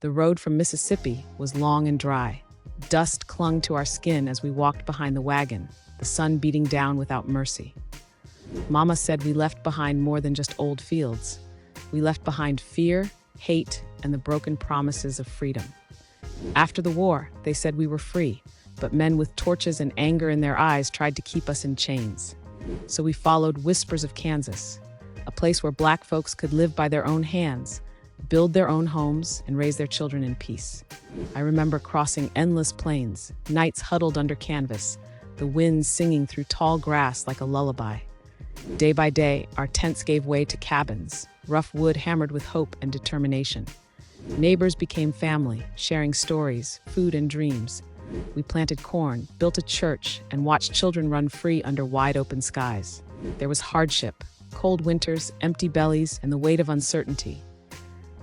The road from Mississippi was long and dry. Dust clung to our skin as we walked behind the wagon, the sun beating down without mercy. Mama said we left behind more than just old fields. We left behind fear, hate, and the broken promises of freedom. After the war, they said we were free, but men with torches and anger in their eyes tried to keep us in chains. So we followed Whispers of Kansas, a place where Black folks could live by their own hands, build their own homes, and raise their children in peace. I remember crossing endless plains, nights huddled under canvas, the wind singing through tall grass like a lullaby. Day by day, our tents gave way to cabins, rough wood hammered with hope and determination. Neighbors became family, sharing stories, food, and dreams. We planted corn, built a church, and watched children run free under wide-open skies. There was hardship, cold winters, empty bellies, and the weight of uncertainty.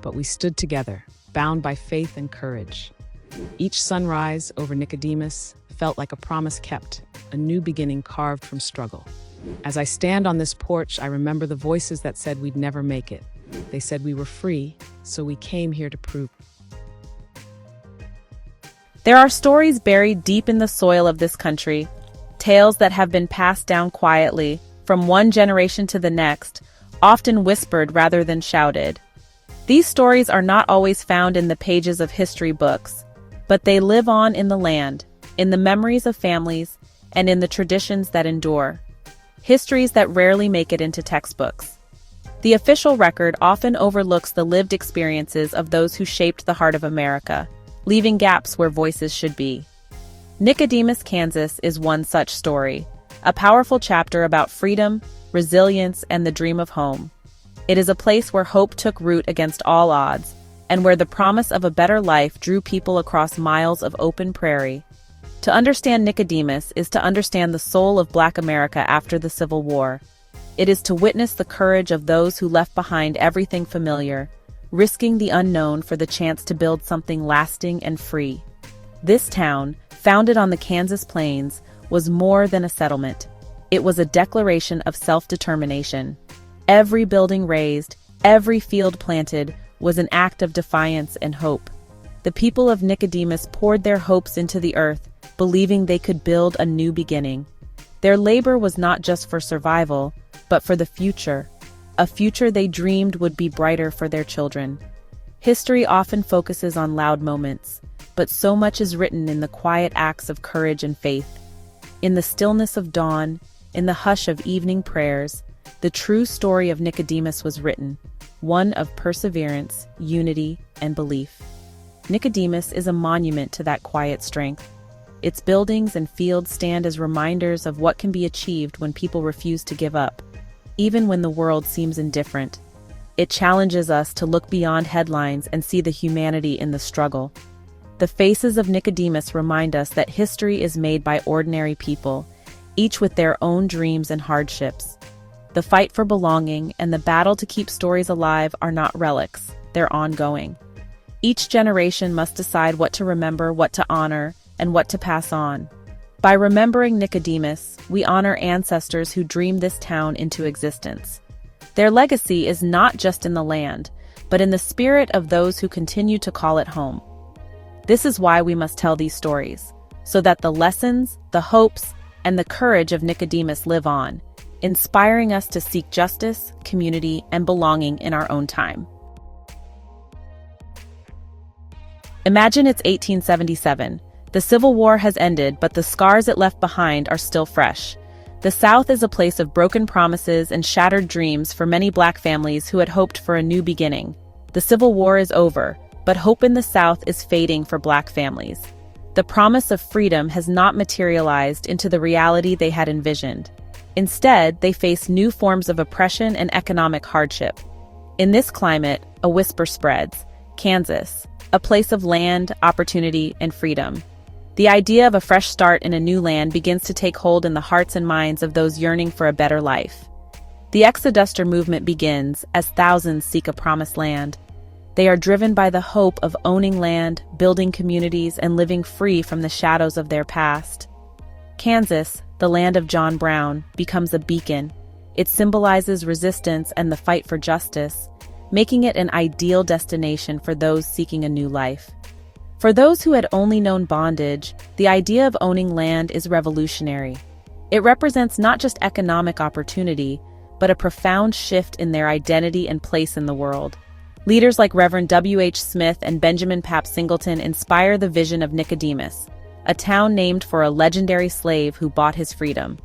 But we stood together, bound by faith and courage. Each sunrise over Nicodemus felt like a promise kept, a new beginning carved from struggle. As I stand on this porch, I remember the voices that said we'd never make it. They said we were free, so we came here to prove. There are stories buried deep in the soil of this country, tales that have been passed down quietly, from one generation to the next, often whispered rather than shouted. These stories are not always found in the pages of history books, but they live on in the land, in the memories of families, and in the traditions that endure. Histories that rarely make it into textbooks. The official record often overlooks the lived experiences of those who shaped the heart of America, leaving gaps where voices should be. Nicodemus, Kansas is one such story, a powerful chapter about freedom, resilience, and the dream of home. It is a place where hope took root against all odds, and where the promise of a better life drew people across miles of open prairie. To understand Nicodemus is to understand the soul of Black America after the Civil War. It is to witness the courage of those who left behind everything familiar, risking the unknown for the chance to build something lasting and free. This town, founded on the Kansas plains, was more than a settlement. It was a declaration of self-determination. Every building raised, every field planted, was an act of defiance and hope. The people of Nicodemus poured their hopes into the earth, believing they could build a new beginning. Their labor was not just for survival, but for the future, a future they dreamed would be brighter for their children. History often focuses on loud moments, but so much is written in the quiet acts of courage and faith. In the stillness of dawn, in the hush of evening prayers, the true story of Nicodemus was written, one of perseverance, unity, and belief. Nicodemus is a monument to that quiet strength. Its buildings and fields stand as reminders of what can be achieved when people refuse to give up, even when the world seems indifferent. It challenges us to look beyond headlines and see the humanity in the struggle. The faces of Nicodemus remind us that history is made by ordinary people, each with their own dreams and hardships. The fight for belonging and the battle to keep stories alive are not relics, they're ongoing. Each generation must decide what to remember, what to honor, and what to pass on. By remembering Nicodemus, we honor ancestors who dreamed this town into existence. Their legacy is not just in the land, but in the spirit of those who continue to call it home. This is why we must tell these stories, so that the lessons, the hopes, and the courage of Nicodemus live on, inspiring us to seek justice, community, and belonging in our own time. Imagine it's 1877. The Civil War has ended, but the scars it left behind are still fresh. The South is a place of broken promises and shattered dreams for many Black families who had hoped for a new beginning. The Civil War is over, but hope in the South is fading for Black families. The promise of freedom has not materialized into the reality they had envisioned. Instead, they face new forms of oppression and economic hardship. In this climate, a whisper spreads: Kansas, a place of land, opportunity, and freedom. The idea of a fresh start in a new land begins to take hold in the hearts and minds of those yearning for a better life. The Exoduster movement begins as thousands seek a promised land. They are driven by the hope of owning land, building communities, and living free from the shadows of their past. Kansas, the land of John Brown, becomes a beacon. It symbolizes resistance and the fight for justice. making it an ideal destination for those seeking a new life. For those who had only known bondage, the idea of owning land is revolutionary. It represents not just economic opportunity, but a profound shift in their identity and place in the world. Leaders like Reverend W. H. Smith and Benjamin Pap Singleton inspire the vision of Nicodemus, a town named for a legendary slave who bought his freedom.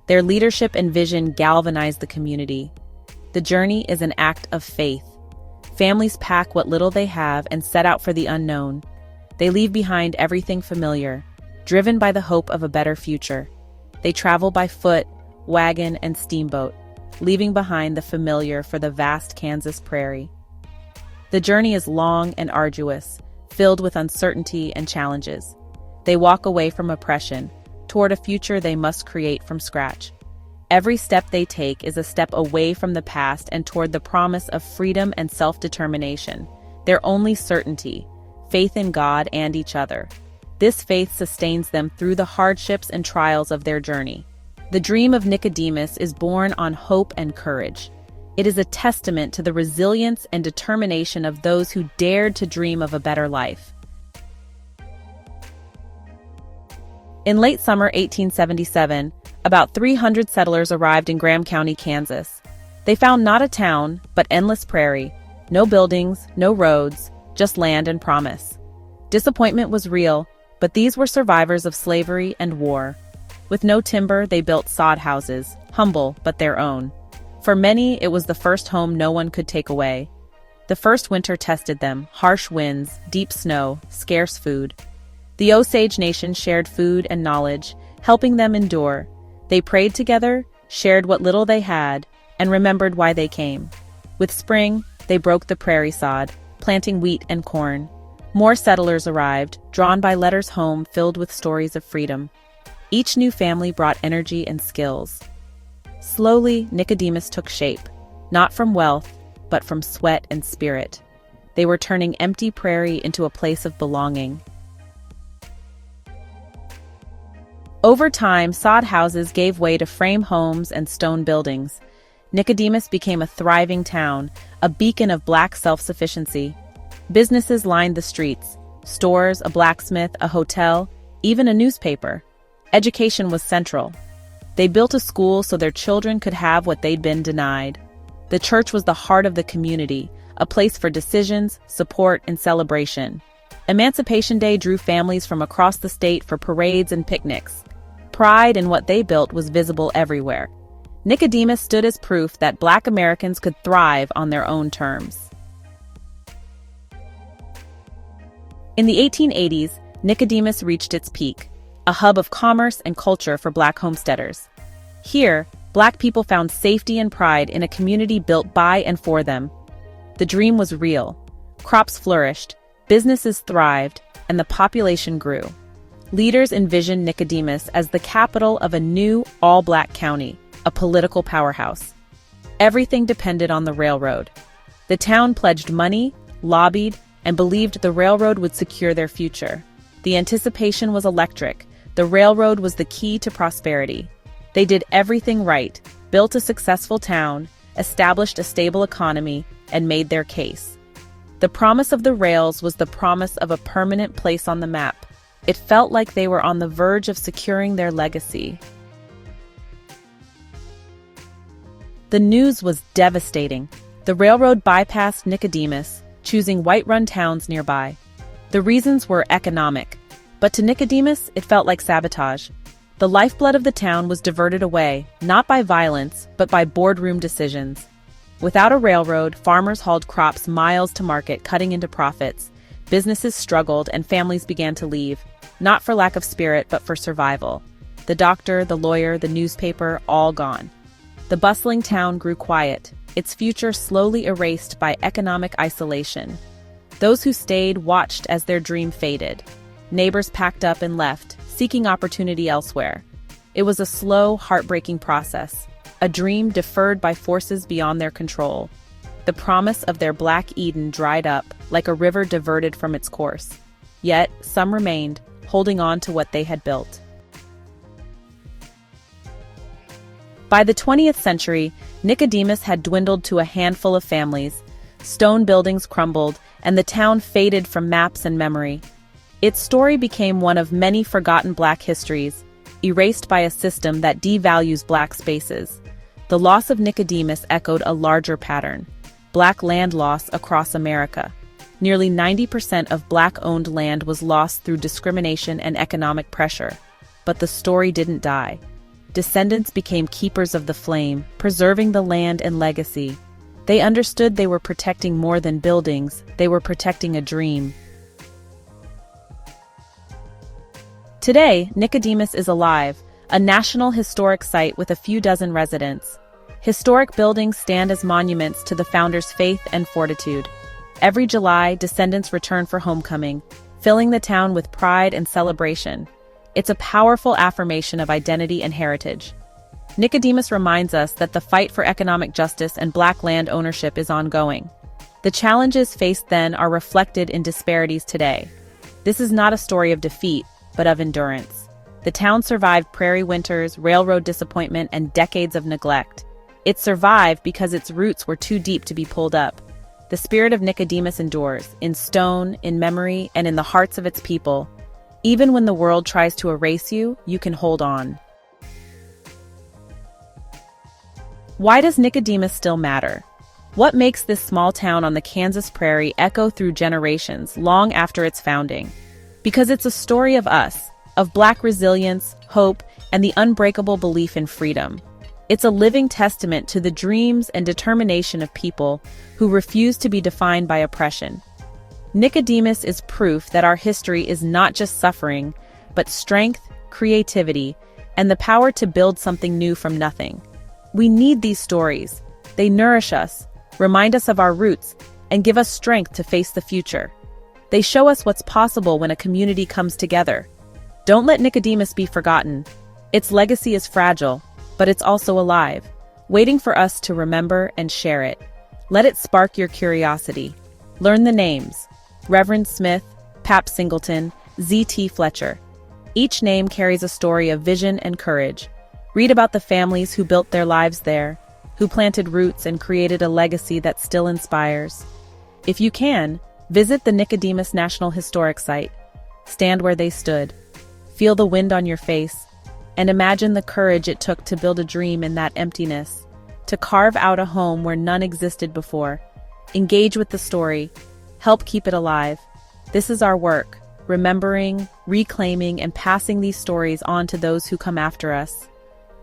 Their leadership and vision galvanize the community. The journey is an act of faith. Families pack what little they have and set out for the unknown. They leave behind everything familiar, driven by the hope of a better future. They travel by foot, wagon, and steamboat, leaving behind the familiar for the vast Kansas prairie. The journey is long and arduous, filled with uncertainty and challenges. They walk away from oppression, toward a future they must create from scratch. Every step they take is a step away from the past and toward the promise of freedom and self-determination. Their only certainty, faith in God and each other. This faith sustains them through the hardships and trials of their journey. The dream of Nicodemus is born on hope and courage. It is a testament to the resilience and determination of those who dared to dream of a better life. In late summer 1877, about 300 settlers arrived in Graham County, Kansas. They found not a town, but endless prairie. No buildings, no roads, just land and promise. Disappointment was real, but these were survivors of slavery and war. With no timber, they built sod houses, humble but their own. For many, it was the first home no one could take away. The first winter tested them: harsh winds, deep snow, scarce food. The Osage Nation shared food and knowledge, helping them endure. They prayed together, shared what little they had, and remembered why they came. With spring, they broke the prairie sod, planting wheat and corn. More settlers arrived, drawn by letters home filled with stories of freedom. Each new family brought energy and skills. Slowly, Nicodemus took shape, not from wealth, but from sweat and spirit. They were turning empty prairie into a place of belonging. Over time, sod houses gave way to frame homes and stone buildings. Nicodemus became a thriving town, a beacon of Black self-sufficiency. Businesses lined the streets: stores, a blacksmith, a hotel, even a newspaper. Education was central. They built a school so their children could have what they'd been denied. The church was the heart of the community, a place for decisions, support, and celebration. Emancipation Day drew families from across the state for parades and picnics. Pride in what they built was visible everywhere. Nicodemus stood as proof that Black Americans could thrive on their own terms. In the 1880s, Nicodemus reached its peak, a hub of commerce and culture for Black homesteaders. Here, Black people found safety and pride in a community built by and for them. The dream was real. Crops flourished, businesses thrived, and the population grew. Leaders envisioned Nicodemus as the capital of a new, all-Black county, a political powerhouse. Everything depended on the railroad. The town pledged money, lobbied, and believed the railroad would secure their future. The anticipation was electric. The railroad was the key to prosperity. They did everything right, built a successful town, established a stable economy, and made their case. The promise of the rails was the promise of a permanent place on the map. It felt like they were on the verge of securing their legacy. The news was devastating. The railroad bypassed Nicodemus, choosing white-run towns nearby. The reasons were economic, but to Nicodemus, it felt like sabotage. The lifeblood of the town was diverted away, not by violence, but by boardroom decisions. Without a railroad, farmers hauled crops miles to market, cutting into profits. Businesses struggled and families began to leave, not for lack of spirit, but for survival. The doctor, the lawyer, the newspaper, all gone. The bustling town grew quiet, its future slowly erased by economic isolation. Those who stayed watched as their dream faded. Neighbors packed up and left, seeking opportunity elsewhere. It was a slow, heartbreaking process, a dream deferred by forces beyond their control. The promise of their Black Eden dried up, like a river diverted from its course. Yet, some remained, holding on to what they had built. By the 20th century, Nicodemus had dwindled to a handful of families. Stone buildings crumbled, and the town faded from maps and memory. Its story became one of many forgotten Black histories, erased by a system that devalues Black spaces. The loss of Nicodemus echoed a larger pattern: Black land loss across America. Nearly 90% of Black-owned land was lost through discrimination and economic pressure. But the story didn't die. Descendants became keepers of the flame, preserving the land and legacy. They understood they were protecting more than buildings, they were protecting a dream. Today, Nicodemus is alive, a national historic site with a few dozen residents. Historic buildings stand as monuments to the founders' faith and fortitude. Every July, descendants return for homecoming, filling the town with pride and celebration. It's a powerful affirmation of identity and heritage. Nicodemus reminds us that the fight for economic justice and Black land ownership is ongoing. The challenges faced then are reflected in disparities today. This is not a story of defeat, but of endurance. The town survived prairie winters, railroad disappointment, and decades of neglect. It survived because its roots were too deep to be pulled up. The spirit of Nicodemus endures, in stone, in memory, and in the hearts of its people. Even when the world tries to erase you, you can hold on. Why does Nicodemus still matter? What makes this small town on the Kansas prairie echo through generations, long after its founding? Because it's a story of us, of Black resilience, hope, and the unbreakable belief in freedom. It's a living testament to the dreams and determination of people who refuse to be defined by oppression. Nicodemus is proof that our history is not just suffering, but strength, creativity, and the power to build something new from nothing. We need these stories. They nourish us, remind us of our roots, and give us strength to face the future. They show us what's possible when a community comes together. Don't let Nicodemus be forgotten. Its legacy is fragile, but it's also alive, waiting for us to remember and share it. Let it spark your curiosity. Learn the names: Reverend Smith, Pap Singleton, Z.T. Fletcher. Each name carries a story of vision and courage. Read about the families who built their lives there, who planted roots and created a legacy that still inspires. If you can, visit the Nicodemus National Historic Site. Stand where they stood. Feel the wind on your face. And imagine the courage it took to build a dream in that emptiness, to carve out a home where none existed before. Engage with the story. Help keep it alive. This is our work, remembering, reclaiming, and passing these stories on to those who come after us.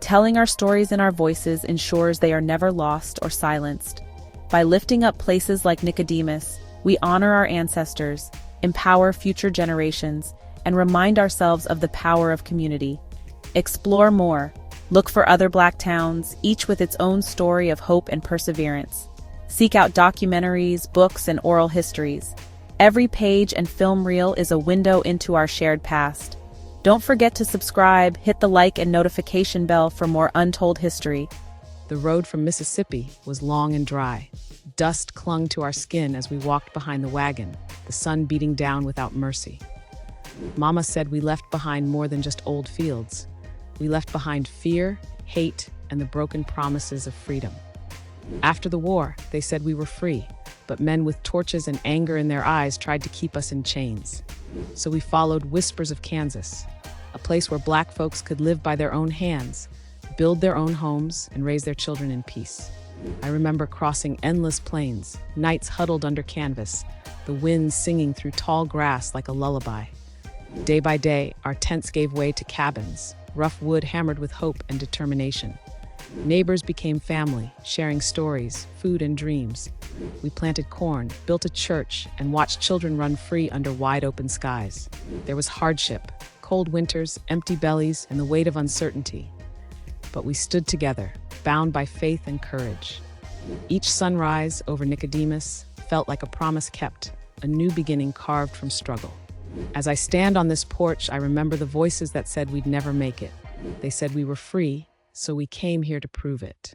Telling our stories in our voices ensures they are never lost or silenced. By lifting up places like Nicodemus, we honor our ancestors, empower future generations, and remind ourselves of the power of community. Explore more. Look for other Black towns, each with its own story of hope and perseverance. Seek out documentaries, books, and oral histories. Every page and film reel is a window into our shared past. Don't forget to subscribe, hit the like and notification bell for more untold history. The road from Mississippi was long and dry. Dust clung to our skin as we walked behind the wagon, the sun beating down without mercy. Mama said we left behind more than just old fields. We left behind fear, hate, and the broken promises of freedom. After the war, they said we were free, but men with torches and anger in their eyes tried to keep us in chains. So we followed whispers of Kansas, a place where Black folks could live by their own hands, build their own homes, and raise their children in peace. I remember crossing endless plains, nights huddled under canvas, the wind singing through tall grass like a lullaby. Day by day, our tents gave way to cabins, rough wood hammered with hope and determination. Neighbors became family, sharing stories, food, and dreams. We planted corn, built a church, and watched children run free under wide-open skies. There was hardship, cold winters, empty bellies, and the weight of uncertainty. But we stood together, bound by faith and courage. Each sunrise over Nicodemus felt like a promise kept, a new beginning carved from struggle. As I stand on this porch, I remember the voices that said we'd never make it. They said we were free, so we came here to prove it.